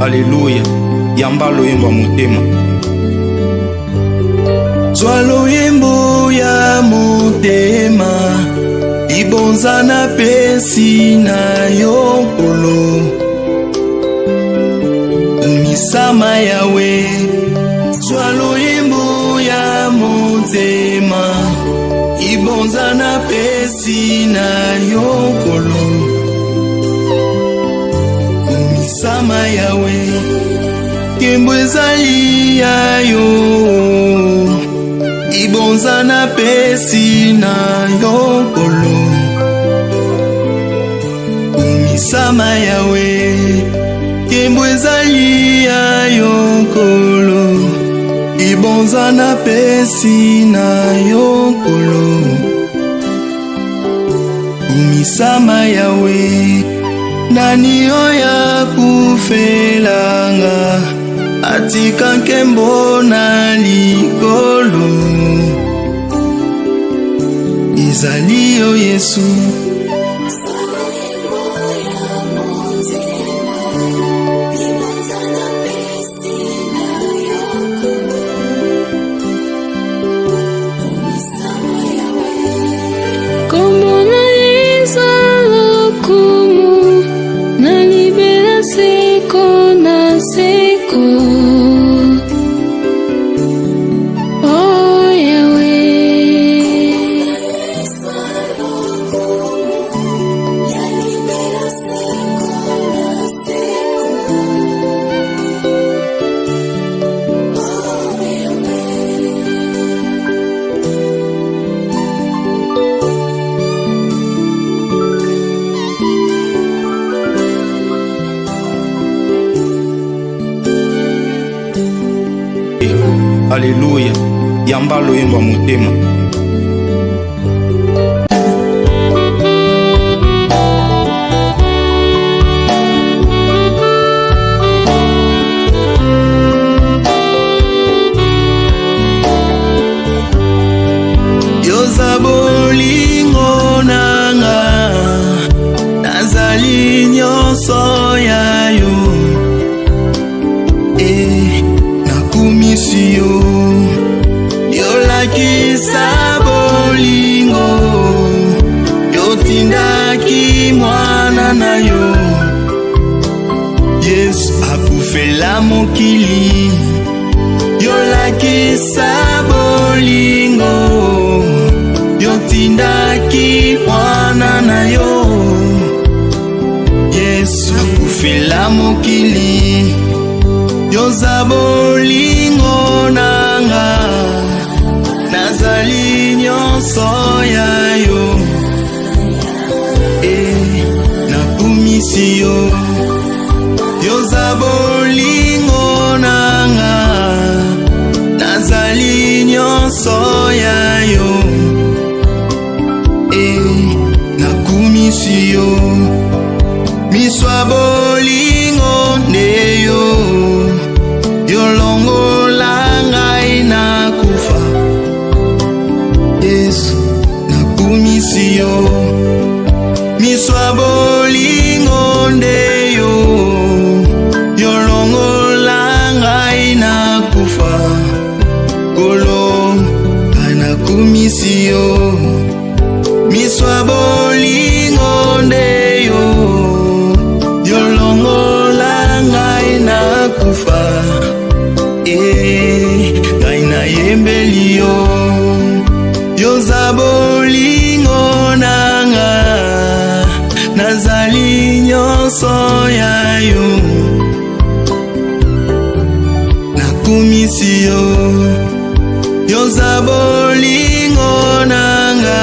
Alléluia, yamba loyemba motema. Zwa loyembo ya motema, ibonza na pesi na yokolo. Umisama yawe, zwa loyembo ya motema, ibonza na pesi na yokolo. Umisama yawe, kembo ezali yayo, ibonza na pesi na yokolo. Umisama yawe, kembo ezali yayokolo, ibonza na pesi na yokolo. Umisama yawe, nani oya kufelanga, atika nkembo na likolo. Ezali yo Yesu, Alléluia, yamba loyemba motema. yoza bolingo nanga, nazali nyonso yayo. Nakumisi yo, yolakisa bolingo, yotindaki mwana na yo. Yesu akufela mokili, yolakisa bolingo, yotindaki mwana na yo. Yesu akufela mokili, yoza bolingo nanga, nazali nyonso yayo. Nakumisi yo, yoza bolingo nanga, nazali nyonso yayo. Nakumisi yo, miswa bolingo neyo, yolongola ngai na kufa. Yesu nakumisi yo, miswa bolingo ndeyo, yolongola ngai na kufa. Kolo nakumisi yo, miswa bolingo ndeyo, yolongola ngai na kufa. Ngai na yembeli yo, yoza bolingo nanga, nazali nyonso yayo. Nakumisi yo, yoza bolingo nanga,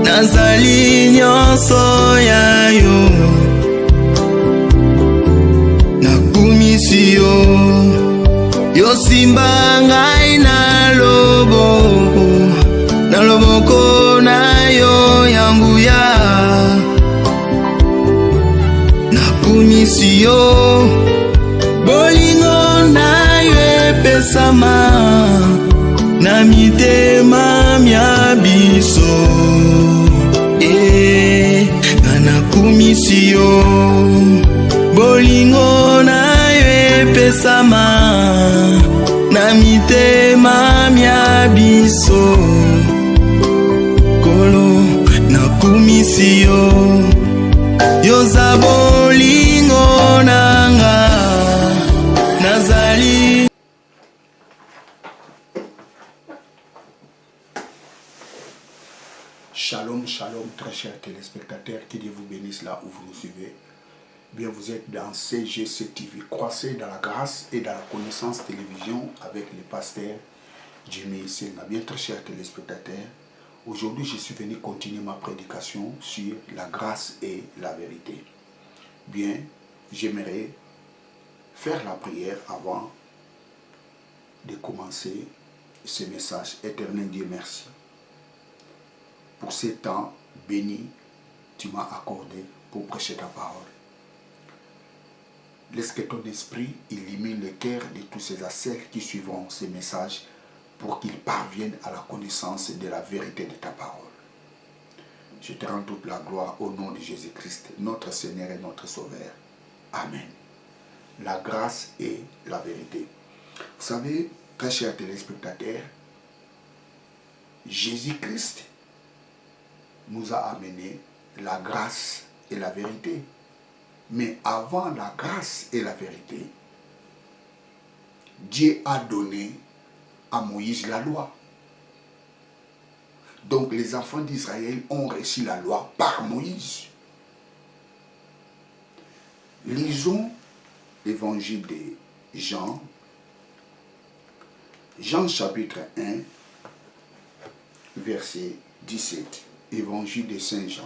nazali nyonso yayo. Nakumisi yo, yosimba ngai na loboko na yo yanguya. Nakumisi yo, bolingo na yo epesama na mitema mya biso. Nakumisi yo, bolingo na epesama na mitema mya biso. Kolo nakumisi yo, yoza bolingo nanga nazali. Shalom, shalom, très chers téléspectateurs, que Dieu vous bénisse là où vous nous suivez. Bien, vous êtes dans CGC TV, croissez dans la grâce et dans la connaissance télévision avec le pasteur Jimmy Senga. Bien, très chers téléspectateurs, aujourd'hui je suis venu continuer ma prédication sur la grâce et la vérité. Bien, j'aimerais faire la prière avant de commencer ce message. Éternel Dieu, merci pour ce temps béni tu m'as accordé pour prêcher ta parole. Laisse que ton esprit illumine le cœur de tous ces ascètes qui suivront ces messages pour qu'ils parviennent à la connaissance de la vérité de ta parole. Je te rends toute la gloire au nom de Jésus-Christ, notre Seigneur et notre Sauveur. Amen. La grâce et la vérité. Vous savez, très chers téléspectateurs, Jésus-Christ nous a amené la grâce et la vérité. Mais avant la grâce et la vérité, Dieu a donné à Moïse la loi. Donc les enfants d'Israël ont reçu la loi par Moïse. Lisons l'évangile de Jean, Jean chapitre 1, verset 17. Évangile de Saint Jean.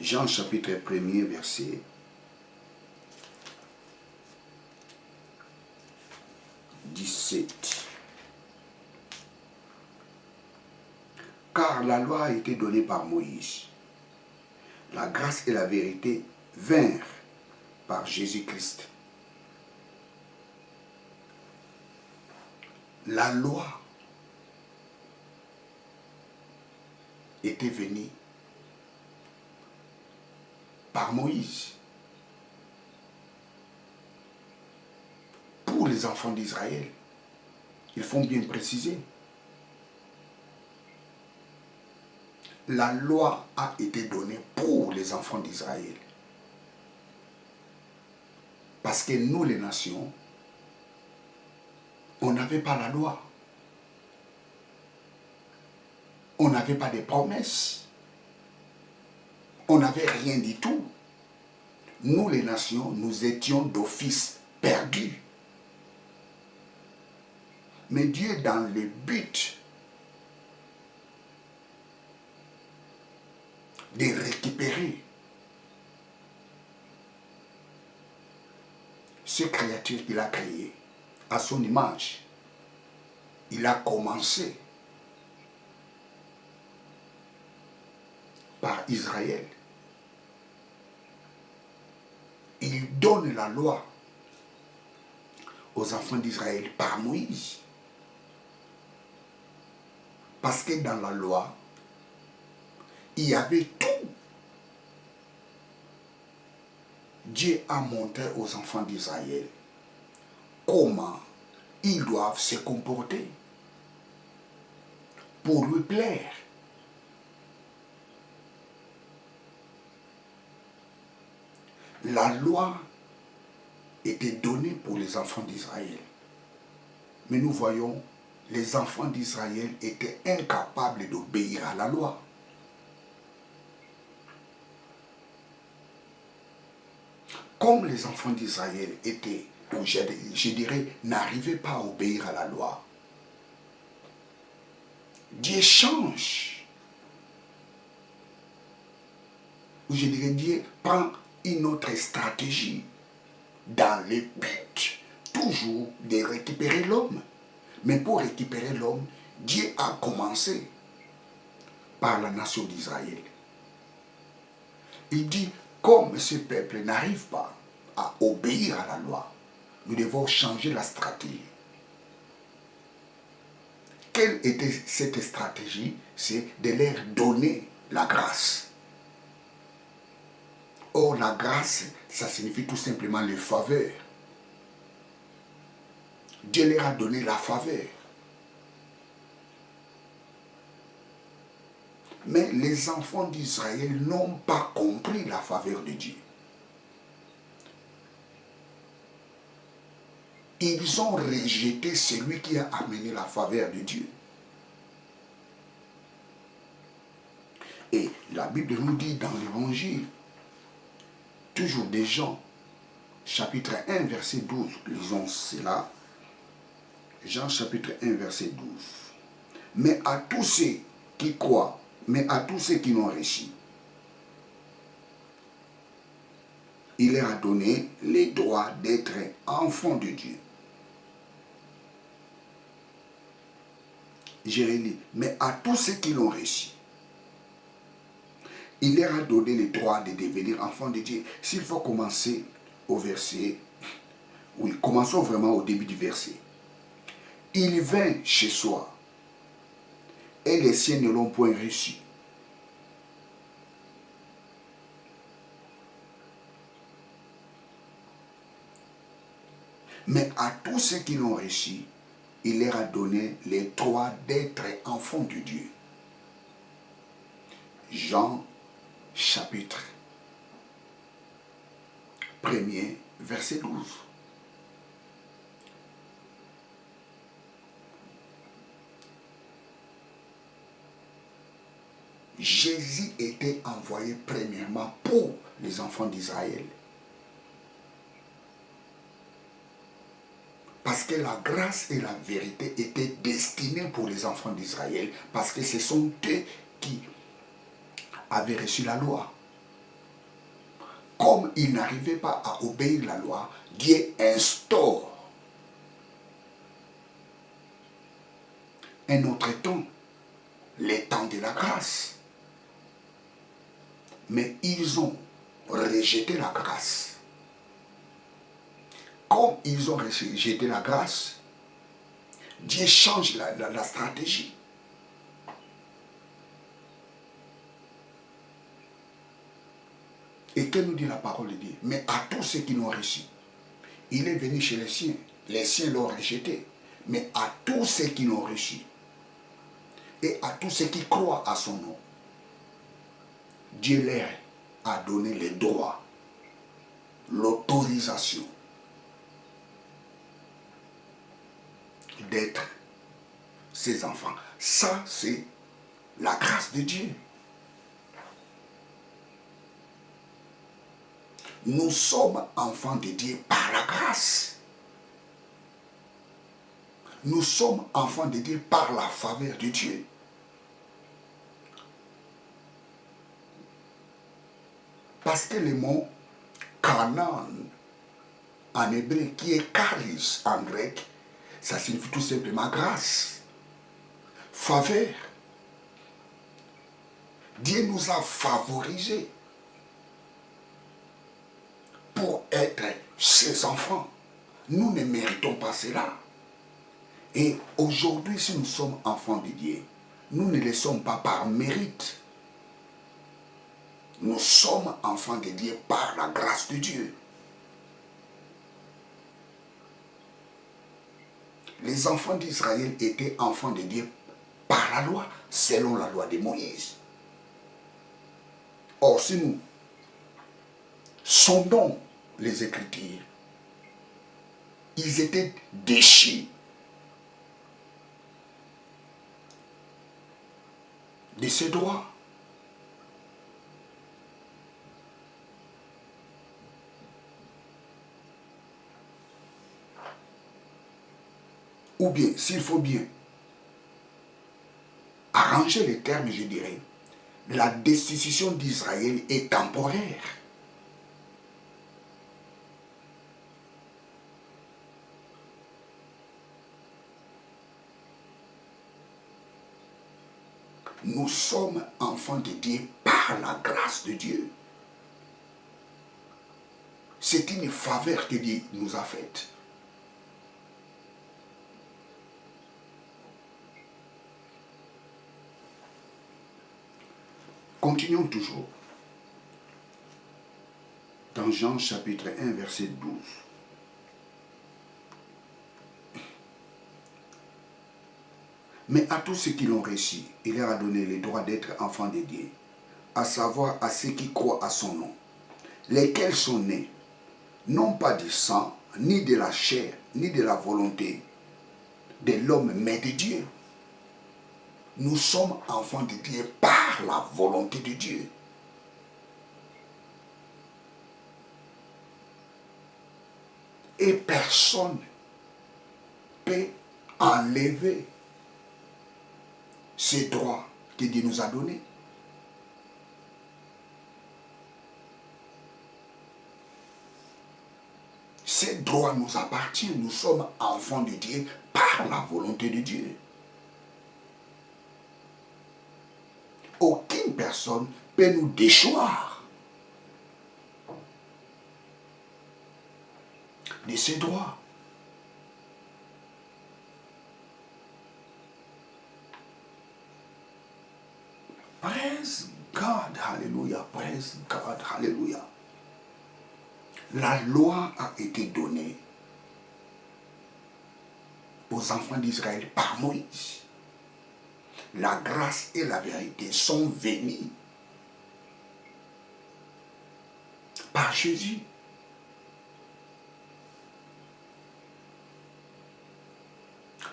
Jean chapitre 1er verset 17. Car la loi a été donnée par Moïse. La grâce et la vérité vinrent par Jésus-Christ. La loi était venue par Moïse pour les enfants d'Israël. Il faut bien préciser. La loi a été donnée pour les enfants d'Israël. Parce que nous, les nations, on n'avait pas la loi. On n'avait pas de promesses. On n'avait rien du tout. Nous, les nations, nous étions d'office perdus. Mais Dieu, dans le but de récupérer ces créatures qu'il a créées à son image, il a commencé par Israël. Il donne la loi aux enfants d'Israël par Moïse. Parce que dans la loi, il y avait tout. Dieu a montré aux enfants d'Israël comment ils doivent se comporter pour lui plaire. La loi était donnée pour les enfants d'Israël. Mais nous voyons, les enfants d'Israël étaient incapables d'obéir à la loi. Comme les enfants d'Israël étaient, je dirais, n'arrivaient pas à obéir à la loi, Dieu change. Ou je dirais, Dieu prend une autre stratégie dans le but toujours de récupérer l'homme. Mais pour récupérer l'homme, Dieu a commencé par la nation d'Israël. Il dit, comme ce peuple n'arrive pas à obéir à la loi, nous devons changer la stratégie. Quelle était cette stratégie? C'est de leur donner la grâce. Or, la grâce, ça signifie tout simplement les faveurs. Dieu leur a donné la faveur. Mais les enfants d'Israël n'ont pas compris la faveur de Dieu. Ils ont rejeté celui qui a amené la faveur de Dieu. Et la Bible nous dit dans l'Évangile, toujours des Jean, chapitre 1, verset 12, lisons cela. Jean chapitre 1, verset 12. Mais à tous ceux qui croient, mais à tous ceux qui l'ont reçu, il leur a donné les droits d'être enfants de Dieu. Je relis, mais à tous ceux qui l'ont reçu, il leur a donné le droit de devenir enfants de Dieu. S'il faut commencer au verset, oui, commençons vraiment au début du verset. Il vint chez soi, et les siens ne l'ont point reçu. Mais à tous ceux qui l'ont reçu, il leur a donné les droits d'être enfants de Dieu. Jean chapitre 1er, verset 12. Jésus était envoyé premièrement pour les enfants d'Israël. Parce que la grâce et la vérité étaient destinées pour les enfants d'Israël. Parce que ce sont eux qui avaient reçu la loi. Comme ils n'arrivaient pas à obéir la loi, Dieu instaure un autre temps, le temps de la grâce. Mais ils ont rejeté la grâce. Comme ils ont rejeté la grâce, Dieu change la stratégie. Et que nous dit la parole de Dieu? Mais à tous ceux qui l'ont reçu, il est venu chez les siens l'ont rejeté. Mais à tous ceux qui l'ont reçu, et à tous ceux qui croient à son nom, Dieu leur a donné le droit, l'autorisation d'être ses enfants. Ça, c'est la grâce de Dieu. Nous sommes enfants de Dieu par la grâce. Nous sommes enfants de Dieu par la faveur de Dieu. Parce que le mot Canaan en hébreu, qui est charis en grec, ça signifie tout simplement grâce, faveur. Dieu nous a favorisés pour être ses enfants. Nous ne méritons pas cela. Et aujourd'hui, si nous sommes enfants de Dieu, nous ne le sommes pas par mérite. Nous sommes enfants de Dieu par la grâce de Dieu. Les enfants d'Israël étaient enfants de Dieu par la loi, selon la loi de Moïse. Or, si nous sondons les Écritures, ils étaient déchus de ces droits. Ou bien, s'il faut bien arranger les termes, je dirais, la destitution d'Israël est temporaire. Nous sommes enfants de Dieu par la grâce de Dieu. C'est une faveur que Dieu nous a faite. Continuons toujours. Dans Jean chapitre 1, verset 12. Mais à tous ceux qui l'ont reçu, il leur a donné le droit d'être enfants de Dieu, à savoir à ceux qui croient à son nom, lesquels sont nés, non pas du sang, ni de la chair, ni de la volonté de l'homme, mais de Dieu. Nous sommes enfants de Dieu par la volonté de Dieu. Et personne ne peut enlever ces droits que Dieu nous a donnés. Ces droits nous appartiennent. Nous sommes enfants de Dieu par la volonté de Dieu. Aucune personne peut nous déchoir de ces droits. Praise God, hallelujah, praise God, hallelujah. La loi a été donnée aux enfants d'Israël par Moïse. La grâce et la vérité sont venues par Jésus.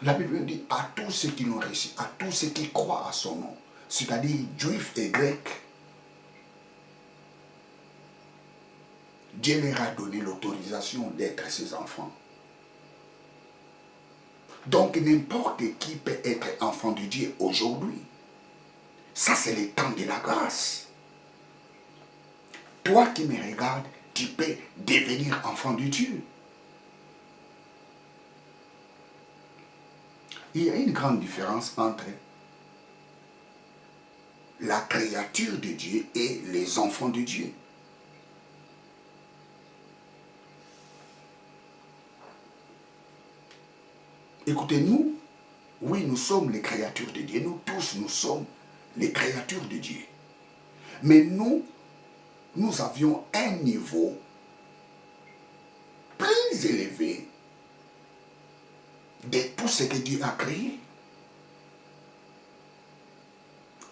La Bible dit à tous ceux qui l'ont reçu, à tous ceux qui croient à son nom, c'est-à-dire juifs et grecs, Dieu leur a donné l'autorisation d'être ses enfants. Donc n'importe qui peut être enfant de Dieu aujourd'hui. Ça, c'est le temps de la grâce. Toi qui me regardes, tu peux devenir enfant de Dieu. Il y a une grande différence entre la créature de Dieu et les enfants de Dieu. Écoutez, nous, oui, nous sommes les créatures de Dieu. Nous tous, nous sommes les créatures de Dieu. Mais nous avions un niveau plus élevé de tout ce que Dieu a créé.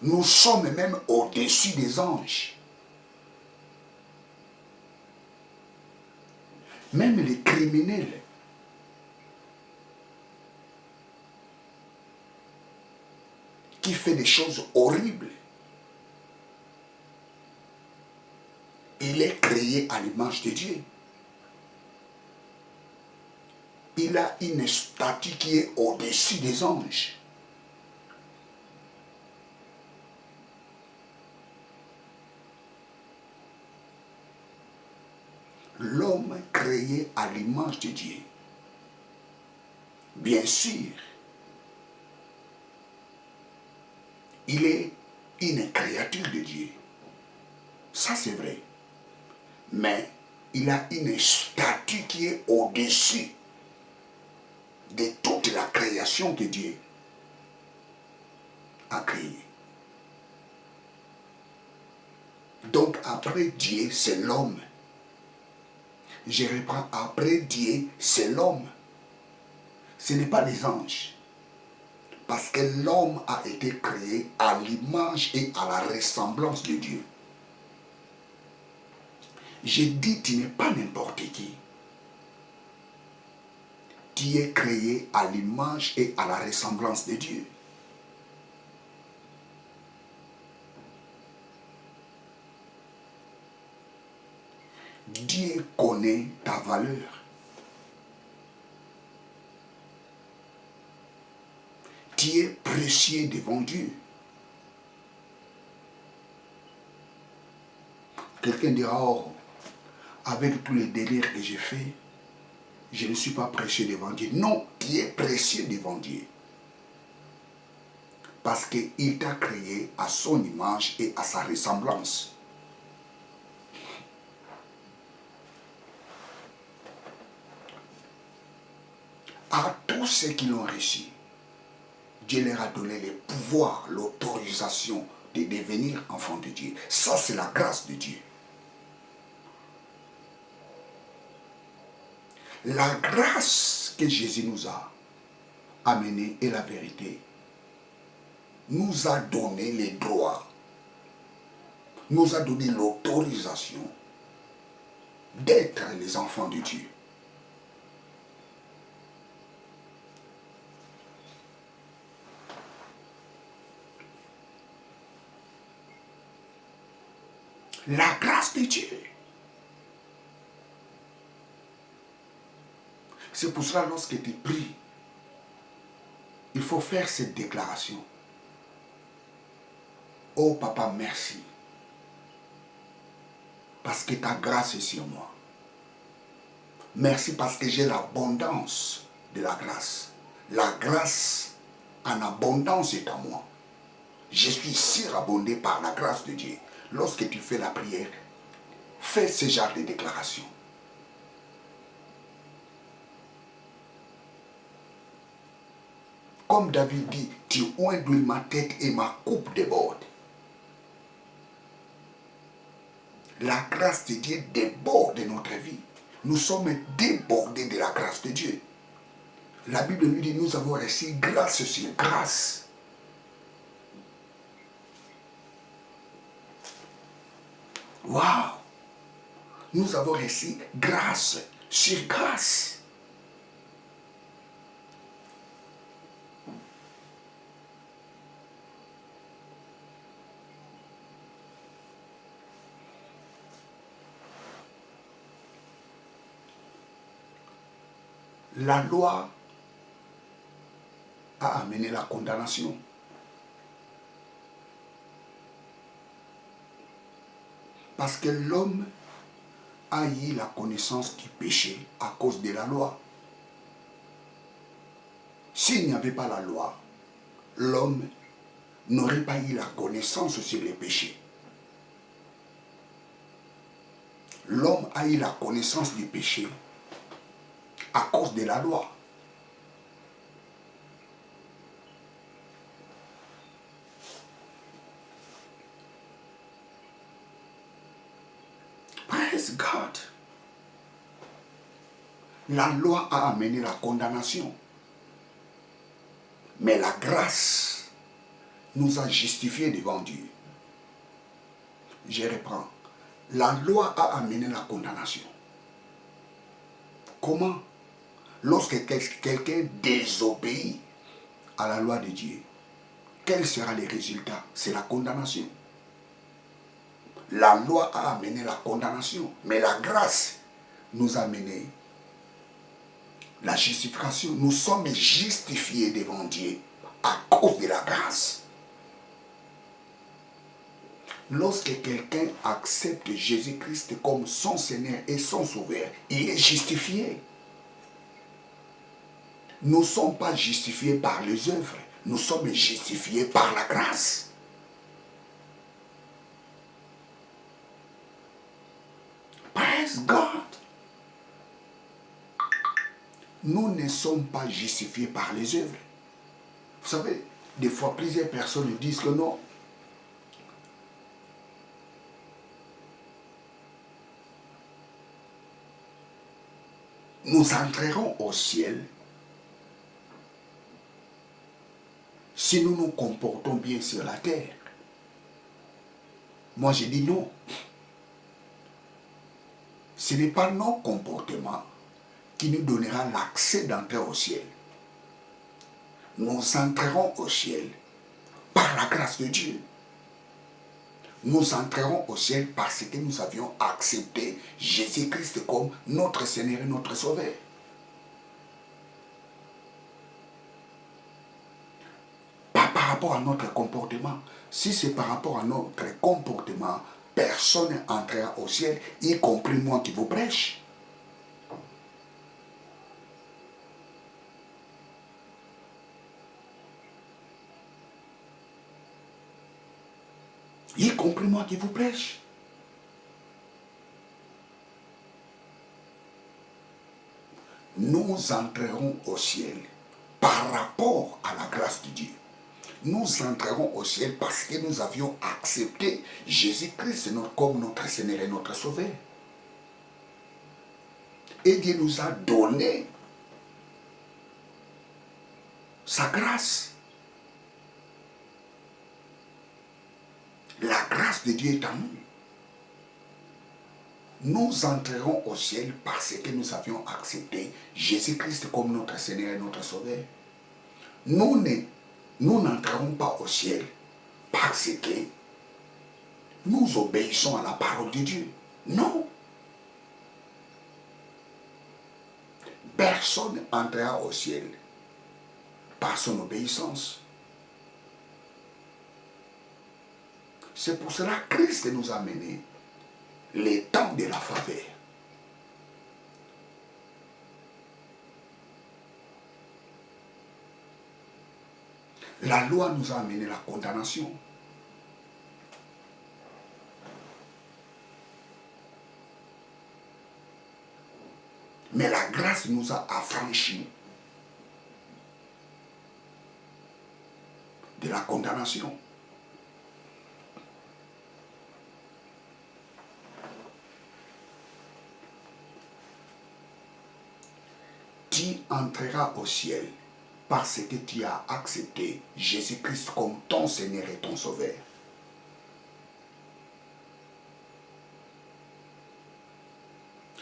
Nous sommes même au-dessus des anges. Même les criminels qui fait des choses horribles, il est créé à l'image de Dieu. Il a une statue qui est au-dessus des anges. L'homme créé à l'image de Dieu, bien sûr, il est une créature de Dieu. Ça, c'est vrai. Mais il a une statue qui est au-dessus de toute la création que Dieu a créée. Donc, après Dieu, c'est l'homme. Je reprends, après Dieu, c'est l'homme. Ce n'est pas les anges. Parce que l'homme a été créé à l'image et à la ressemblance de Dieu. Je dis, tu n'es pas n'importe qui. Tu es créé à l'image et à la ressemblance de Dieu. Dieu connaît ta valeur. Tu es précieux devant Dieu. Quelqu'un dira, oh, avec tous les délires que j'ai faits, je ne suis pas précieux devant Dieu. Non, tu es précieux devant Dieu. Parce qu'il t'a créé à son image et à sa ressemblance. À tous ceux qui l'ont reçu, Dieu leur a donné le pouvoir, l'autorisation de devenir enfants de Dieu. Ça, c'est la grâce de Dieu. La grâce que Jésus nous a amenée et la vérité nous a donné les droits, nous a donné l'autorisation d'être les enfants de Dieu. La grâce de Dieu. C'est pour cela, lorsque tu pries, il faut faire cette déclaration. Oh papa, merci. Parce que ta grâce est sur moi. Merci parce que j'ai l'abondance de la grâce. La grâce en abondance est à moi. Je suis surabondé par la grâce de Dieu. Lorsque tu fais la prière, fais ce genre de déclaration. Comme David dit, tu oins d'huile ma tête et ma coupe déborde. La grâce de Dieu déborde de notre vie. Nous sommes débordés de la grâce de Dieu. La Bible nous dit, nous avons reçu grâce sur grâce. Waouh! Nous avons reçu grâce sur grâce. La loi a amené la condamnation. Parce que l'homme a eu la connaissance du péché à cause de la loi. S'il n'y avait pas la loi, l'homme n'aurait pas eu la connaissance sur les péchés. L'homme a eu la connaissance du péché à cause de la loi. Praise God. La loi a amené la condamnation. Mais la grâce nous a justifiés devant Dieu. Je reprends. La loi a amené la condamnation. Comment? Lorsque quelqu'un désobéit à la loi de Dieu, quel sera le résultat? C'est la condamnation. La loi a amené la condamnation, mais la grâce nous a amené la justification. Nous sommes justifiés devant Dieu à cause de la grâce. Lorsque quelqu'un accepte Jésus-Christ comme son Seigneur et son Sauveur, il est justifié. Nous ne sommes pas justifiés par les œuvres, nous sommes justifiés par la grâce. Praise God. Nous ne sommes pas justifiés par les œuvres. Vous savez, des fois, plusieurs personnes disent que non. Nous entrerons au ciel si nous nous comportons bien sur la terre. Moi, je dis non. Ce n'est pas nos comportements qui nous donnera l'accès d'entrer au ciel. Nous entrerons au ciel par la grâce de Dieu. Nous entrerons au ciel parce que nous avions accepté Jésus-Christ comme notre Seigneur et notre Sauveur. Pas par rapport à notre comportement. Si c'est par rapport à notre comportement, personne n'entrera au ciel, y compris moi qui vous prêche. Y compris moi qui vous prêche. Nous entrerons au ciel par rapport à la grâce de Dieu. Nous entrerons au ciel parce que nous avions accepté Jésus-Christ comme notre Seigneur et notre Sauveur. Et Dieu nous a donné sa grâce. La grâce de Dieu est en nous. Nous entrerons au ciel parce que nous avions accepté Jésus-Christ comme notre Seigneur et notre Sauveur. Nous n'entrerons pas au ciel parce que nous obéissons à la parole de Dieu. Non. Personne n'entrera au ciel par son obéissance. C'est pour cela que Christ nous a menés les temps de la faveur. La loi nous a amené la condamnation. Mais la grâce nous a affranchis de la condamnation. Tu entreras au ciel parce que tu as accepté Jésus-Christ comme ton Seigneur et ton Sauveur.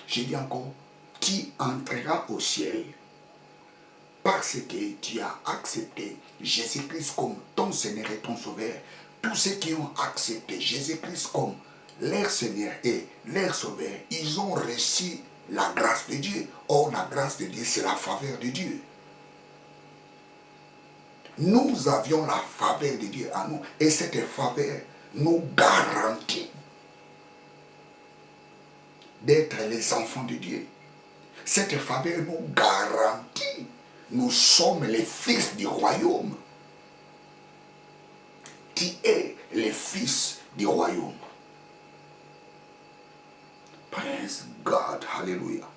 Je dis encore, tu entreras au ciel parce que tu as accepté Jésus-Christ comme ton Seigneur et ton Sauveur. Tous ceux qui ont accepté Jésus-Christ comme leur Seigneur et leur Sauveur, ils ont reçu la grâce de Dieu. Or, la grâce de Dieu, c'est la faveur de Dieu. Nous avions la faveur de Dieu à nous. Et cette faveur nous garantit d'être les enfants de Dieu. Cette faveur nous garantit. Nous sommes les fils du royaume. Qui est les fils du royaume. Praise God. Hallelujah.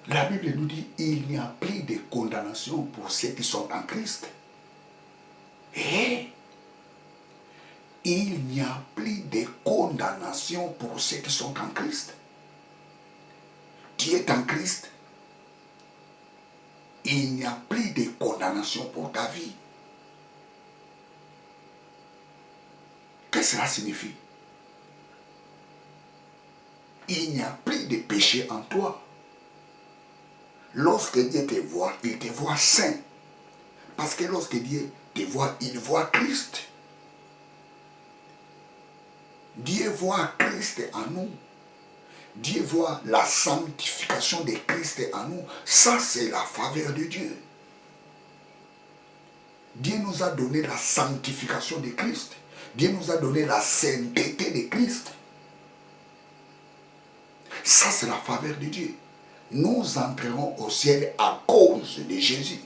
La Bible nous dit il n'y a plus de condamnation pour ceux qui sont en Christ. Et il n'y a plus de condamnation pour ceux qui sont en Christ. Tu es en Christ. Il n'y a plus de condamnation pour ta vie. Qu'est-ce que cela signifie? Il n'y a plus de péché en toi. Lorsque Dieu te voit, il te voit saint. Parce que lorsque Dieu te voit, il voit Christ. Dieu voit Christ en nous. Dieu voit la sanctification de Christ en nous. Ça, c'est la faveur de Dieu. Dieu nous a donné la sanctification de Christ. Dieu nous a donné la sainteté de Christ. Ça, c'est la faveur de Dieu. Nous entrerons au ciel à cause de Jésus.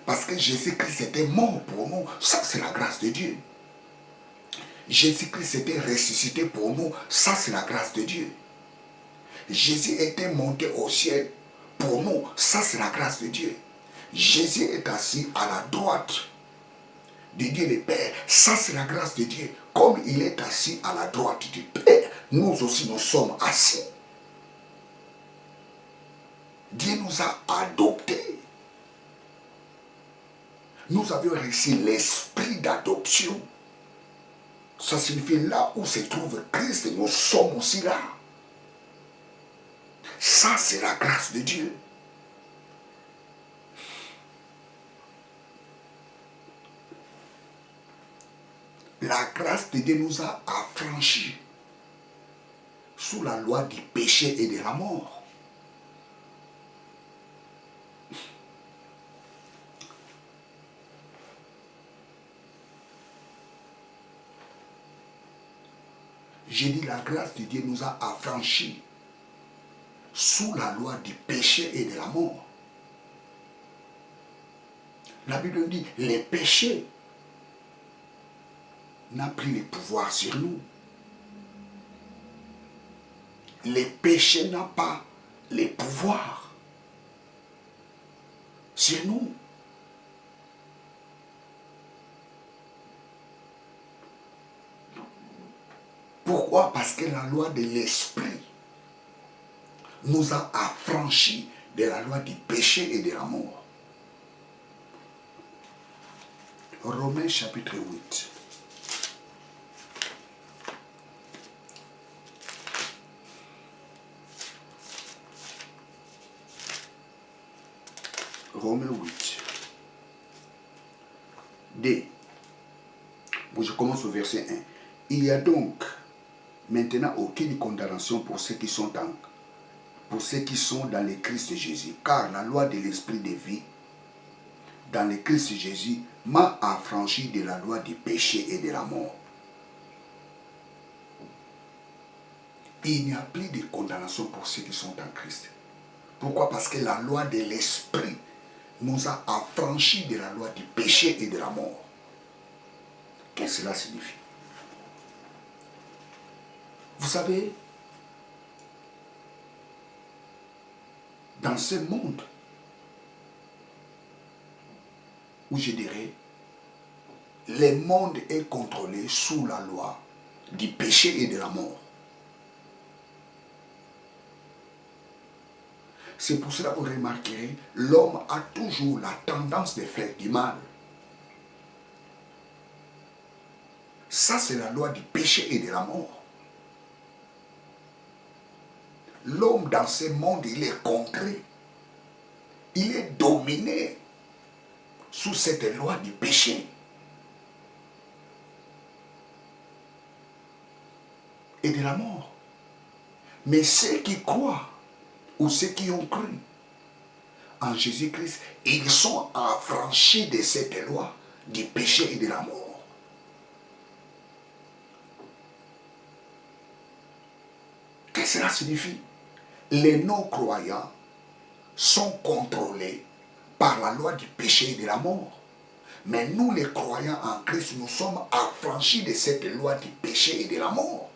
Parce que Jésus-Christ était mort pour nous. Ça, c'est la grâce de Dieu. Jésus-Christ était ressuscité pour nous. Ça, c'est la grâce de Dieu. Jésus était monté au ciel pour nous. Ça, c'est la grâce de Dieu. Jésus est assis à la droite de Dieu le Père. Ça, c'est la grâce de Dieu. Comme il est assis à la droite du Père, nous aussi, nous sommes assis. Dieu nous a adoptés. Nous avions reçu l'esprit d'adoption. Ça signifie là où se trouve Christ, nous sommes aussi là. Ça, c'est la grâce de Dieu. La grâce de Dieu nous a affranchis sous la loi du péché et de la mort. J'ai dit la grâce de Dieu nous a affranchis sous la loi du péché et de la mort. La Bible dit, les péchés n'a plus le pouvoir sur nous. Les péchés n'ont pas le pouvoir sur nous. Pourquoi? Parce que la loi de l'esprit nous a affranchis de la loi du péché et de la mort. Romains chapitre 8. Romains 8. D. Bon, je commence au verset 1. Il y a donc maintenant aucune condamnation pour ceux qui sont dans le Christ Jésus, car la loi de l'esprit de vie dans le Christ Jésus m'a affranchi de la loi du péché et de la mort. Il n'y a plus de condamnation pour ceux qui sont en Christ. Pourquoi? Parce que la loi de l'esprit nous a affranchis de la loi du péché et de la mort. Qu'est-ce que cela signifie? Vous savez, dans ce monde où je dirais, le monde est contrôlé sous la loi du péché et de la mort. C'est pour cela que vous remarquerez, l'homme a toujours la tendance de faire du mal. Ça, c'est la loi du péché et de la mort. L'homme dans ce monde, il est contré. Il est dominé sous cette loi du péché et de la mort. Mais ceux qui croient ou ceux qui ont cru en Jésus-Christ, ils sont affranchis de cette loi du péché et de la mort. Qu'est-ce que cela signifie? Les non-croyants sont contrôlés par la loi du péché et de la mort. Mais nous, les croyants en Christ, nous sommes affranchis de cette loi du péché et de la mort.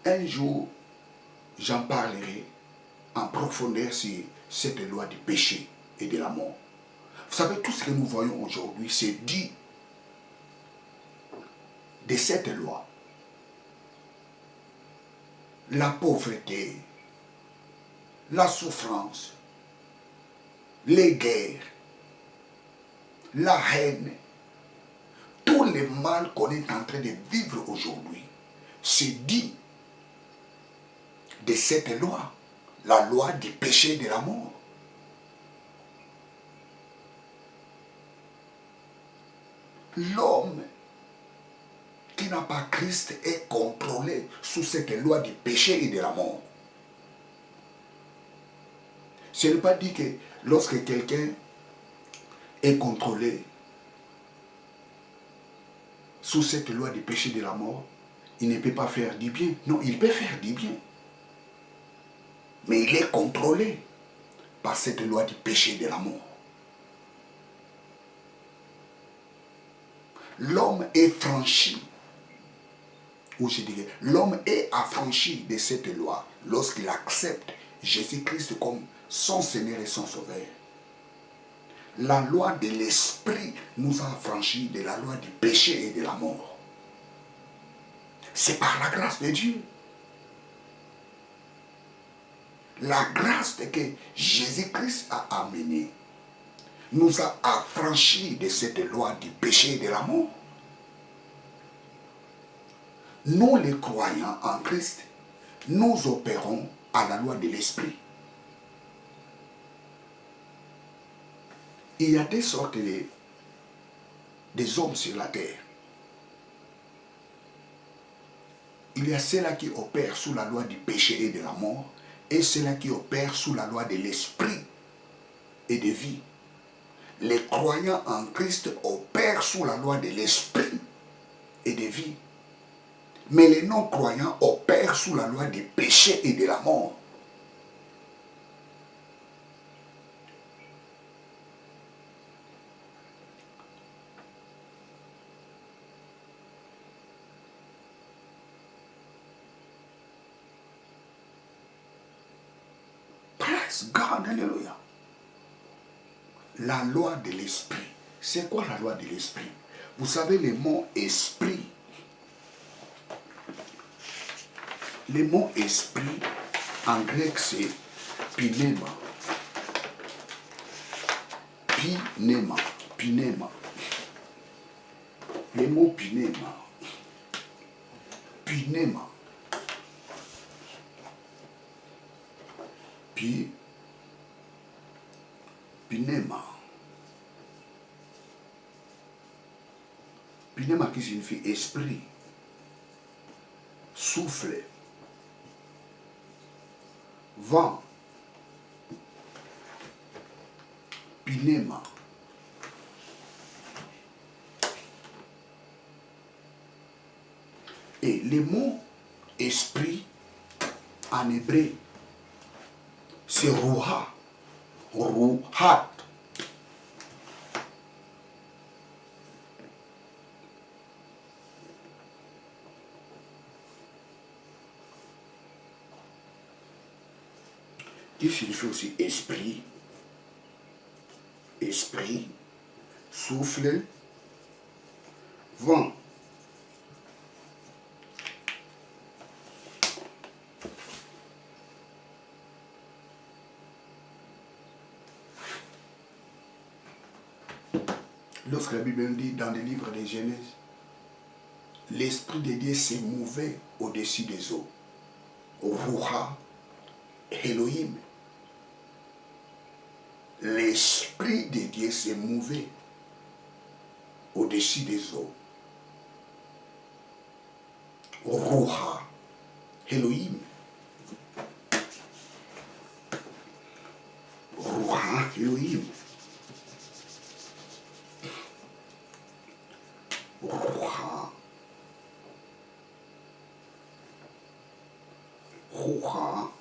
Un jour, j'en parlerai en profondeur sur cette loi du péché et de la mort. Vous savez, tout ce que nous voyons aujourd'hui, c'est dit de cette loi. La pauvreté, la souffrance, les guerres, la haine, tout le mal qu'on est en train de vivre aujourd'hui, c'est dit de cette loi, la loi du péché et de la mort. L'homme qui n'a pas Christ est contrôlé sous cette loi du péché et de la mort. Ce n'est pas dit que lorsque quelqu'un est contrôlé sous cette loi du péché et de la mort, il ne peut pas faire du bien. Non, il peut faire du bien. Mais il est contrôlé par cette loi du péché et de la mort. L'homme est franchi, ou je dirais, l'homme est affranchi de cette loi lorsqu'il accepte Jésus-Christ comme son Seigneur et son Sauveur. La loi de l'Esprit nous a affranchis de la loi du péché et de la mort. C'est par la grâce de Dieu. La grâce que Jésus-Christ a amenée nous a affranchis de cette loi du péché et de la mort. Nous, les croyants en Christ, nous opérons à la loi de l'Esprit. Il y a des sortes des hommes sur la terre. Il y a ceux-là qui opèrent sous la loi du péché et de la mort, et ceux-là qui opèrent sous la loi de l'Esprit et de vie. Les croyants en Christ opèrent sous la loi de l'Esprit et de vie. Mais les non-croyants opèrent sous la loi du péché et de la mort. Praise God, alléluia. La loi de l'esprit. C'est quoi la loi de l'esprit? Vous savez, le mot esprit, le mot esprit en grec c'est pneuma. Pneuma, pneuma. Le mot pneuma. Pneuma. Pneuma. Pneuma qui signifie esprit, souffle, vent. Pneuma. Et le mot esprit en hébreu, c'est Ruha. Ruhat. Qui signifie aussi esprit, esprit, souffle, vent. Lorsque la Bible dit dans le livre de Genèse, l'Esprit de Dieu s'est mouvé au-dessus des eaux. Ruha, Elohim. L'Esprit de Dieu s'est mouvé au-dessus des eaux. Ruha, Elohim. Ruha, Elohim. Ruha. Ruha.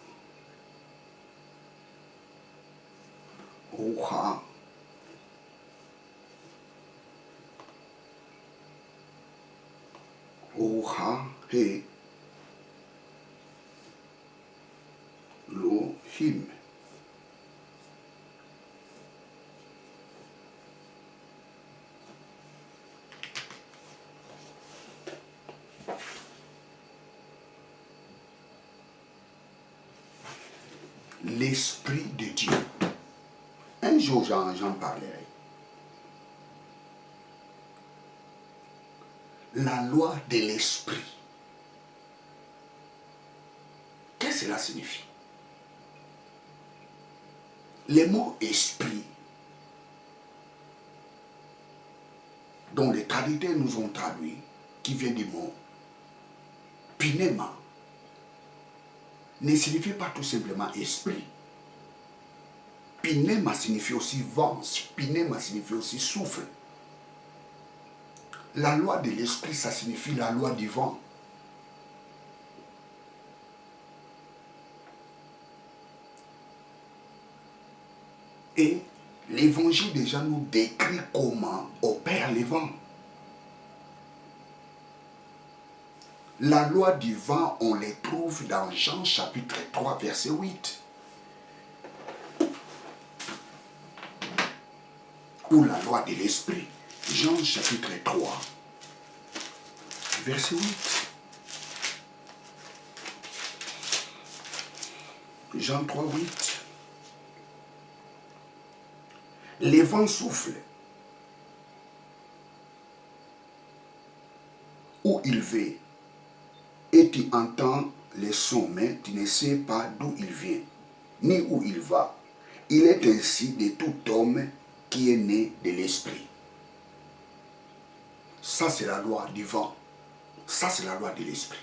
Ruha. Ruha et Elohim. L'Esprit de Dieu. Un jour, j'en parlerai. La loi de l'Esprit. Qu'est-ce que cela signifie? Le mot esprit, dont les traducteurs nous ont traduit, qui vient du mot pneuma, ne signifie pas tout simplement esprit. Pneuma signifie aussi vent, pneuma signifie aussi souffle. La loi de l'esprit, ça signifie la loi du vent. Et l'évangile déjà nous décrit comment opère les vents. La loi du vent, on les trouve dans Jean chapitre 3, verset 8. Ou la loi de l'esprit. Jean chapitre 3, verset 8. Jean 3, 8. Les vents soufflent où il va et tu entends les sons, mais tu ne sais pas d'où il vient, ni où il va. Il est ainsi de tout homme qui est né de l'esprit. Ça, c'est la loi du vent. Ça, c'est la loi de l'esprit.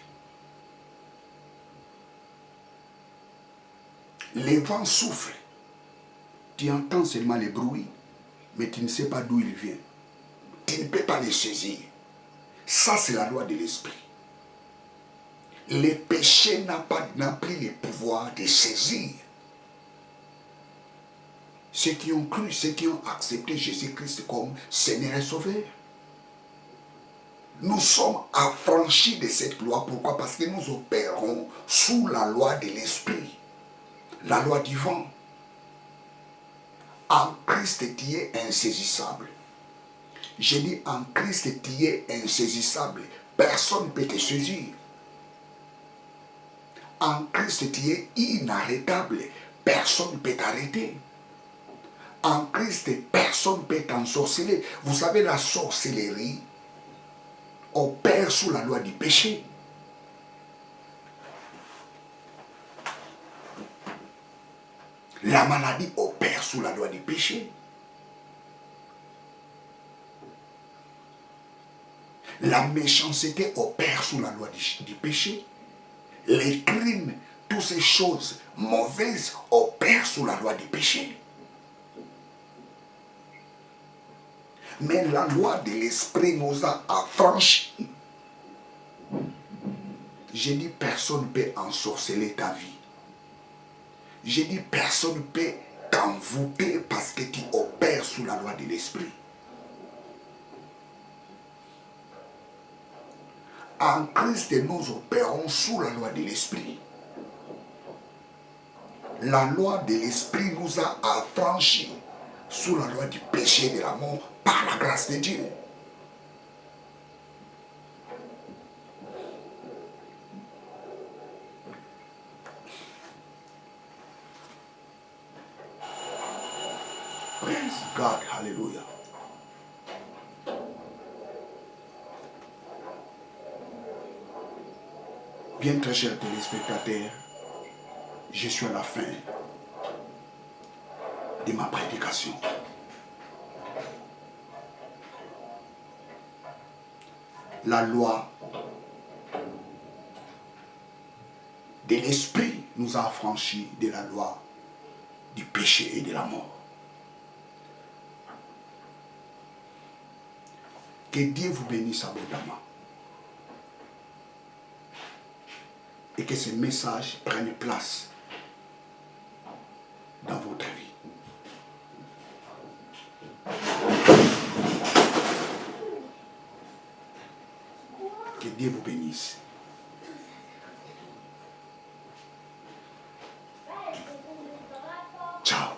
Les vents soufflent. Tu entends seulement les bruits, mais tu ne sais pas d'où il vient. Tu ne peux pas les saisir. Ça, c'est la loi de l'esprit. Le péché n'a plus le pouvoir de saisir. Ceux qui ont cru, ceux qui ont accepté Jésus-Christ comme Seigneur et Sauveur. Nous sommes affranchis de cette loi. Pourquoi? Parce que nous opérons sous la loi de l'esprit. La loi du vent. En Christ, tu es insaisissable. J'ai dit en Christ tu es insaisissable. Personne ne peut te saisir. En Christ tu es inarrêtable. Personne ne peut t'arrêter. En Christ, personne ne peut t'ensorceler. Vous savez, la sorcellerie opère sous la loi du péché. La maladie opère sous la loi du péché. La méchanceté opère sous la loi du péché. Les crimes, toutes ces choses mauvaises opèrent sous la loi du péché. Mais la loi de l'esprit nous a affranchis. J'ai dit personne ne peut ensorceler ta vie. J'ai dit personne ne peut t'envoûter parce que tu opères sous la loi de l'esprit. En Christ, nous opérons sous la loi de l'esprit. La loi de l'esprit nous a affranchis sous la loi du péché et de la mort par la grâce de Dieu. Praise God, hallelujah. Bien très chers téléspectateurs, je suis à la fin de ma prédication. La loi de l'esprit nous a affranchis de la loi du péché et de la mort. Que Dieu vous bénisse abondamment. Et que ce message prenne place dans votre vie. Que Dieu vous bénisse. Ciao.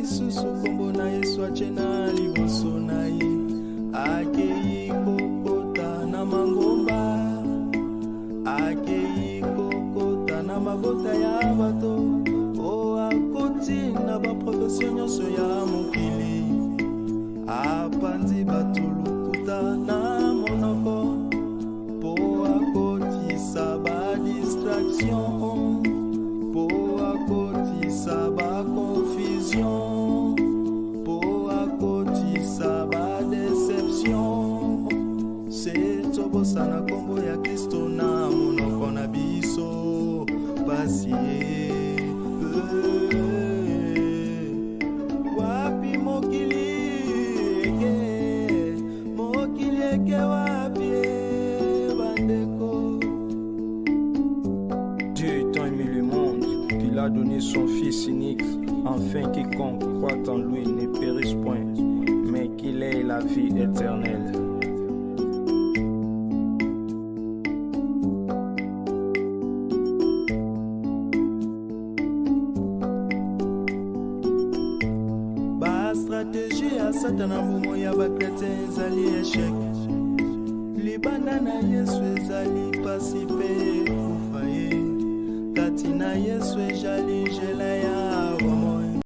Susu kombo na Yesu achena liboso na ye akei nyonso ya mokili apanzi bato lokuta na monoko po akotisa badistraction, po akotisa baconfusion, po akotisa badeception. Se tobosa na kombo ya Kristo na monoko na biso pasi wapi mokili eke wapi bandeko. Dieu tant aimé le monde qu'il a donné son Fils unique, afin quiconque croit en lui ne périsse point, mais qu'il ait la vie éternelle. Stratégie ya satana mbomo ya bakretien ezali échec. Libanda na Yesu ezali pasi pe kufa ye. Kati na Yesu ezali njela ya